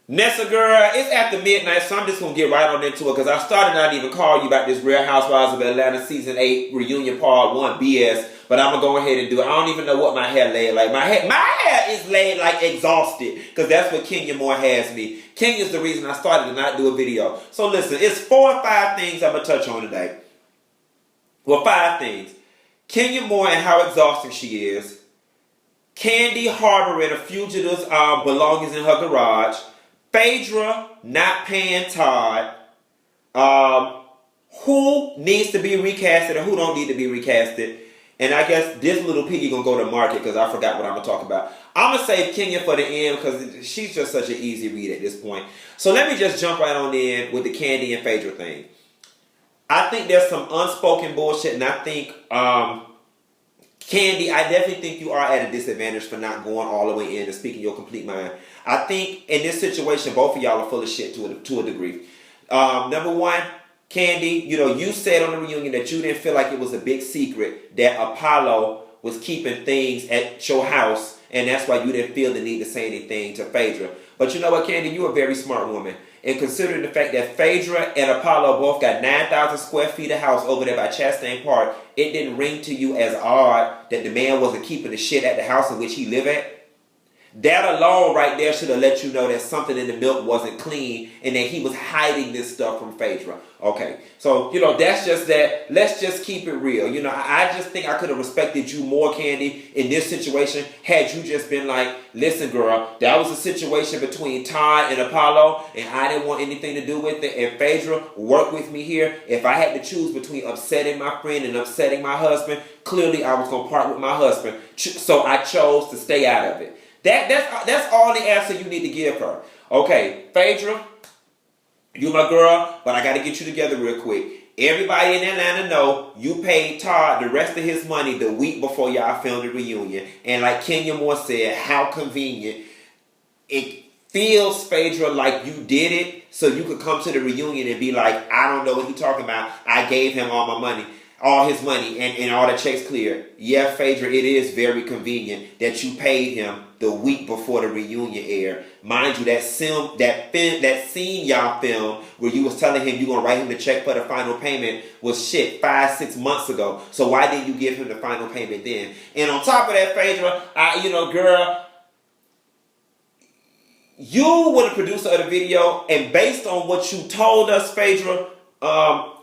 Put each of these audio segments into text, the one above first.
Nessa girl, it's after midnight, so I'm just gonna get right on into it because I started not even call you about this Real Housewives of Atlanta season 8 reunion part 1 BS, but I'm gonna go ahead and do it. I don't even know what my hair laid like. My hair is laid like exhausted because that's what Kenya Moore has me. Kenya's the reason I started to not do a video. So listen, it's 4 or 5 things I'm gonna touch on today. Well, 5 things. Kenya Moore and how exhausting she is. Candy harboring a fugitive's belongings in her garage. Phaedra not paying Todd. Who needs to be recasted and who don't need to be recasted. And I guess this little piggy gonna go to market because I forgot what I'm gonna talk about. I'm gonna save Kenya for the end because she's just such an easy read at this point. So let me just jump right on in with the Candy and Phaedra thing. I think there's some unspoken bullshit, and I think Candy, I definitely think you are at a disadvantage for not going all the way in and speaking your complete mind. I think in this situation, both of y'all are full of shit to a degree. Number one, Candy, you said on the reunion that you didn't feel like it was a big secret that Apollo was keeping things at your house, and that's why you didn't feel the need to say anything to Phaedra. But you know what, Candy? You're a very smart woman. And considering the fact that Phaedra and Apollo both got 9,000 square feet of house over there by Chastain Park, it didn't ring to you as odd that the man wasn't keeping the shit at the house in which he lived at? That alone right there should have let you know that something in the milk wasn't clean and that he was hiding this stuff from Phaedra. Okay, so, that's just that. Let's just keep it real. I just think I could have respected you more, Candy, in this situation had you just been like, listen, girl, that was a situation between Todd and Apollo and I didn't want anything to do with it. And Phaedra, work with me here. If I had to choose between upsetting my friend and upsetting my husband, clearly I was going to part with my husband. So I chose to stay out of it. That's all the answer you need to give her. Okay, Phaedra, you my girl, but I got to get you together real quick. Everybody in Atlanta know you paid Todd the rest of his money the week before y'all filmed the reunion. And like Kenya Moore said, how convenient. It feels, Phaedra, like you did it so you could come to the reunion and be like, I don't know what he's talking about. I gave him all his money, and all the checks cleared. Yeah, Phaedra, it is very convenient that you paid him the week before the reunion aired. Mind you, that scene y'all filmed where you was telling him you gonna write him the check for the final payment was 5-6 months ago. So why didn't you give him the final payment then? And on top of that, Phaedra, girl, you were the producer of the video, and based on what you told us, Phaedra,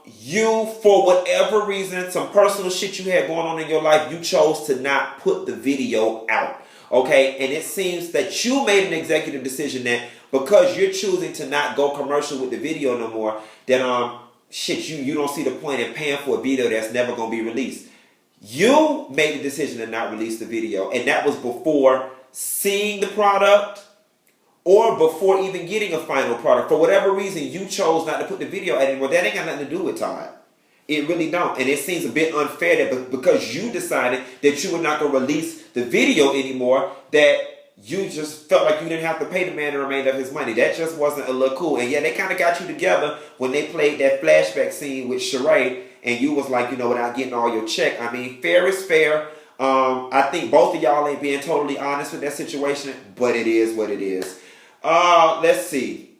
you, for whatever reason, some personal shit you had going on in your life, you chose to not put the video out. Okay? And it seems that you made an executive decision that because you're choosing to not go commercial with the video no more, that you don't see the point in paying for a video that's never going to be released. You made the decision to not release the video, and that was before seeing the product or before even getting a final product. For whatever reason, you chose not to put the video out anymore. That ain't got nothing to do with Todd. It really don't. And it seems a bit unfair that because you decided that you were not going to release the video anymore, that you just felt like you didn't have to pay the man the remainder of his money. That just wasn't a little cool. And yeah, they kind of got you together when they played that flashback scene with Sheree, and you was like, without getting all your check. I mean, fair is fair. I think both of y'all ain't being totally honest with that situation, but it is what it is. Let's see.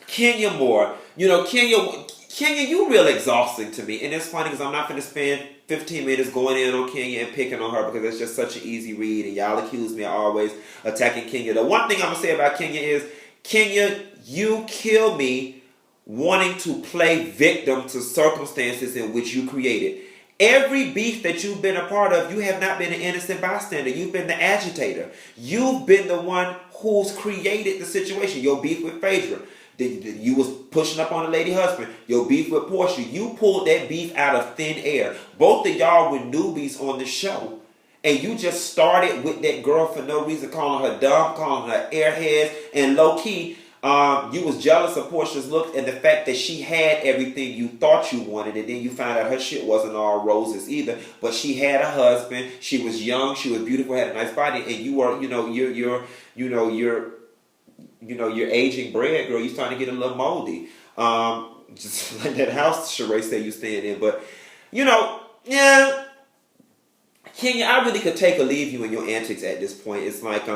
Kenya Moore. Kenya, you real exhausting to me. And it's funny because I'm not going to spend 15 minutes going in on Kenya and picking on her because it's just such an easy read. And y'all accuse me of always attacking Kenya. The one thing I'm going to say about Kenya is, Kenya, you kill me wanting to play victim to circumstances in which you created. Every beef that you've been a part of, you have not been an innocent bystander. You've been the agitator. You've been the one who's created the situation. Your beef with Phaedra. You was pushing up on the lady husband. Your beef with Portia. You pulled that beef out of thin air. Both of y'all were newbies on the show. And you just started with that girl for no reason, calling her dumb, calling her airheads, and low-key, you was jealous of Portia's look and the fact that she had everything you thought you wanted, and then you found out her shit wasn't all roses either. But she had a husband. She was young. She was beautiful. Had a nice body, and you were, you're aging bread, girl. You're starting to get a little moldy. Just like that house Sheree said you staying in. But yeah, Kenya, I really could take or leave you in your antics at this point. It's like,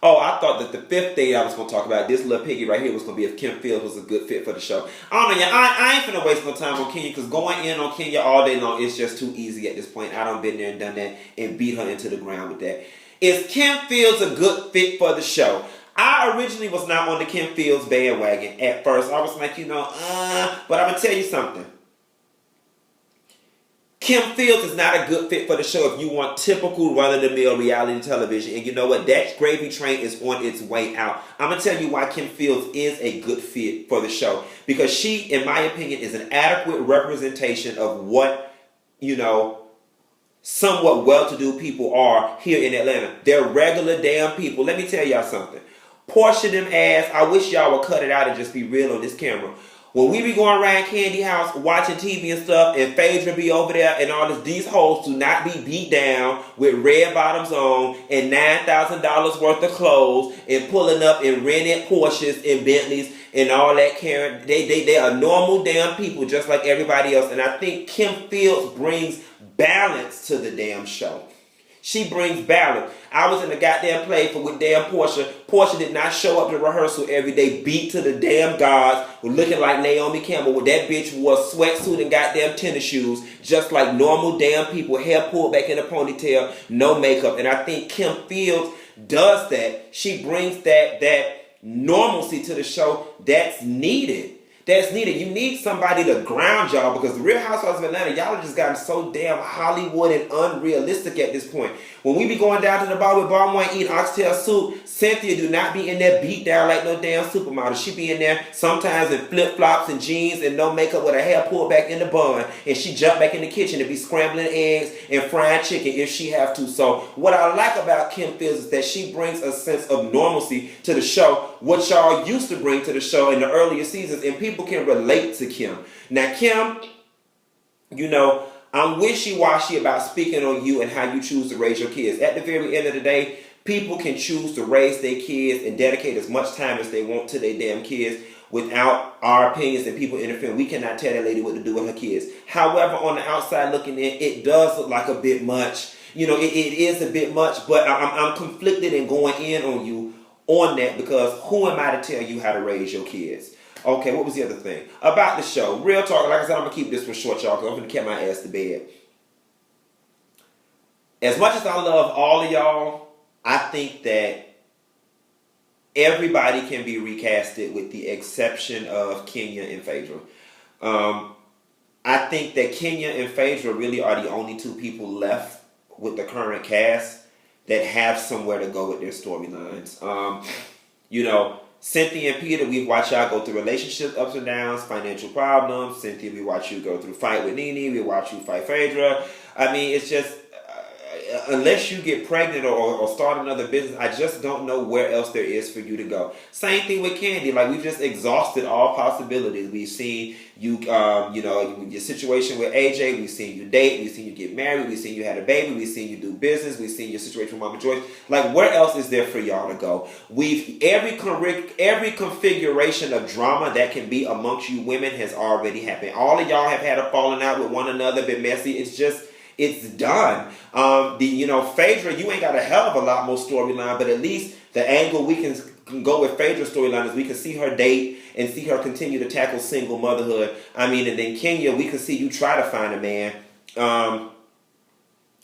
Oh, I thought that the fifth thing I was going to talk about, this little piggy right here, was going to be if Kim Fields was a good fit for the show. I don't know, y'all. I ain't finna waste no time on Kenya, because going in on Kenya all day long is just too easy at this point. I done been there and done that and beat her into the ground with that. Is Kim Fields a good fit for the show? I originally was not on the Kim Fields bandwagon at first. I was like, but I'm going to tell you something. Kim Fields is not a good fit for the show if you want typical run-of-the-mill reality television. And you know what? That gravy train is on its way out. I'm going to tell you why Kim Fields is a good fit for the show. Because she, in my opinion, is an adequate representation of what, somewhat well-to-do people are here in Atlanta. They're regular damn people. Let me tell y'all something. Portia them ass, I wish y'all would cut it out and just be real on this camera. When we be going around Candy House watching TV and stuff, and Phaedra be over there and all this, these hoes do not be beat down with red bottoms on and $9,000 worth of clothes and pulling up in rented Porsches and Bentleys and all that carrying. They are normal damn people just like everybody else. And I think Kim Fields brings balance to the damn show. She brings balance. I was in the goddamn play with damn Portia. Portia did not show up to rehearsal every day, beat to the damn gods, looking like Naomi Campbell. When that bitch wore a sweatsuit and goddamn tennis shoes, just like normal damn people, hair pulled back in a ponytail, no makeup. And I think Kim Fields does that. She brings that normalcy to the show that's needed. You need somebody to ground y'all, because the Real Housewives of Atlanta, y'all have just gotten so damn Hollywood and unrealistic at this point. When we be going down to the bar with Bar One eating oxtail soup, Cynthia do not be in there beat down like no damn supermodel. She be in there sometimes in flip-flops and jeans and no makeup with her hair pulled back in the bun. And she jump back in the kitchen and be scrambling eggs and frying chicken if she have to. So what I like about Kim Fields is that she brings a sense of normalcy to the show, what y'all used to bring to the show in the earlier seasons, and people can relate to Kim. Now, Kim, I'm wishy-washy about speaking on you and how you choose to raise your kids. At the very end of the day, people can choose to raise their kids and dedicate as much time as they want to their damn kids without our opinions and people interfering. We cannot tell that lady what to do with her kids. However, on the outside looking in, it does look like a bit much. It is a bit much, but I'm conflicted in going in on you on that, because who am I to tell you how to raise your kids? Okay, what was the other thing? About the show. Real talk, like I said, I'm going to keep this one short, y'all, because I'm going to carry my ass to bed. As much as I love all of y'all, I think that everybody can be recasted with the exception of Kenya and Phaedra. I think that Kenya and Phaedra really are the only two people left with the current cast that have somewhere to go with their storylines. Cynthia and Peter, we've watched y'all go through relationship ups and downs, financial problems. Cynthia, we watch you go through fight with Nene. We watch you fight Phaedra. I mean, it's just, unless you get pregnant or start another business, I just don't know where else there is for you to go. Same thing with Candy. Like, we've just exhausted all possibilities. We've seen you, your situation with AJ. We've seen you date. We've seen you get married. We've seen you had a baby. We've seen you do business. We've seen your situation with Mama Joyce. Like, where else is there for y'all to go? Every configuration of drama that can be amongst you women has already happened. All of y'all have had a falling out with one another, been messy. It's done. Phaedra, you ain't got a hell of a lot more storyline, but at least the angle we can go with Phaedra's storyline is we can see her date and see her continue to tackle single motherhood. I mean, and then Kenya, we can see you try to find a man,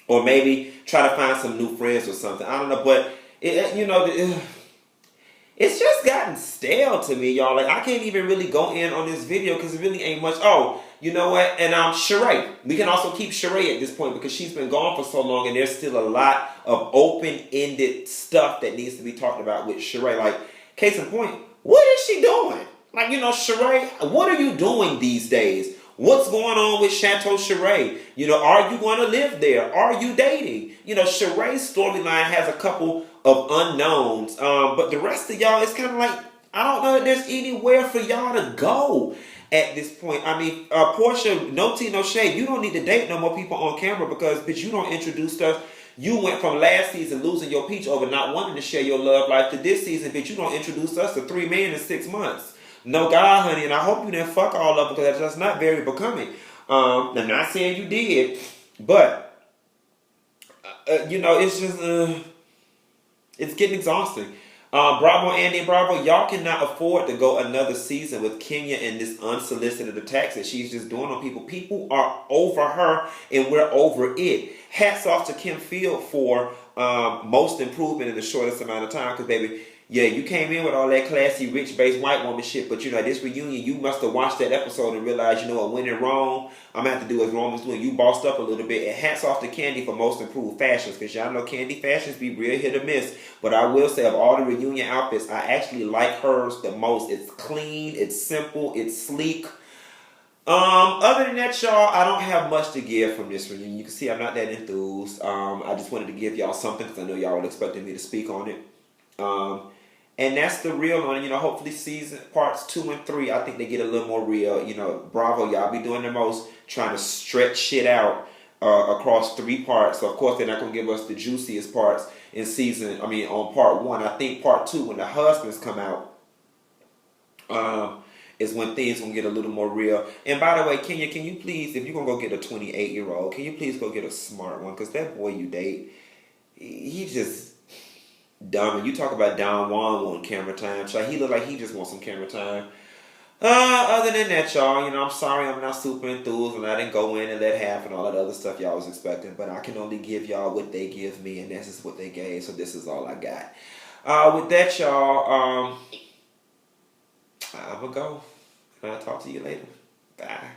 or maybe try to find some new friends or something. I don't know, but it's just gotten stale to me, y'all. Like, I can't even really go in on this video because it really ain't much. Oh, you know what? And Sheree. We can also keep Sheree at this point because she's been gone for so long, and there's still a lot of open-ended stuff that needs to be talked about with Sheree. Like, case in point, what is she doing? Like, Sheree, what are you doing these days? What's going on with Chateau Sheree? Are you going to live there? Are you dating? Sheree's storyline has a couple of unknowns, but the rest of y'all, it's kind of like, I don't know if there's anywhere for y'all to go at this point. I mean, Portia, no tea, no shade. You don't need to date no more people on camera because, bitch, you don't introduce stuff. You went from last season losing your peach over not wanting to share your love life to this season, bitch, you don't introduce us to 3 men in 6 months. No, God, honey, and I hope you didn't fuck all of them because that's not very becoming. I'm not saying you did, but, it's just, it's getting exhausting. Bravo, Andy and Bravo, y'all cannot afford to go another season with Kenya and this unsolicited attacks that she's just doing on people. People are over her and we're over it. Hats off to Kim Field for most improvement in the shortest amount of time. Because, baby, yeah, you came in with all that classy, rich-based white woman shit. But, this reunion, you must have watched that episode and realized, what went in wrong. I'm going to have to do as Roman's doing. You bossed up a little bit. And hats off to Candy for most improved fashions. Because y'all know Candy fashions be real hit or miss. But I will say, of all the reunion outfits, I actually like hers the most. It's clean. It's simple. It's sleek. Other than that, y'all, I don't have much to give from this reunion. You can see I'm not that enthused. I just wanted to give y'all something because I know y'all were expecting me to speak on it. And that's the real on it. Hopefully season parts 2 and 3, I think they get a little more real. Bravo, y'all be doing the most, trying to stretch shit out across 3 parts. So of course they're not gonna give us the juiciest parts on part 1. I think part 2, when the husbands come out, is when things gonna get a little more real. And by the way, Kenya, can you please, if you're gonna go get a 28-year-old, can you please go get a smart one? Because that boy you date, he just dumb. And you talk about Don Juan wanting camera time. So he look like he just wants some camera time. Other than that, y'all, I'm sorry I'm not super enthused and I didn't go in and let half and all that other stuff y'all was expecting. But I can only give y'all what they give me, and this is what they gave. So this is all I got. With that, y'all, I'm gonna go. I'll talk to you later. Bye.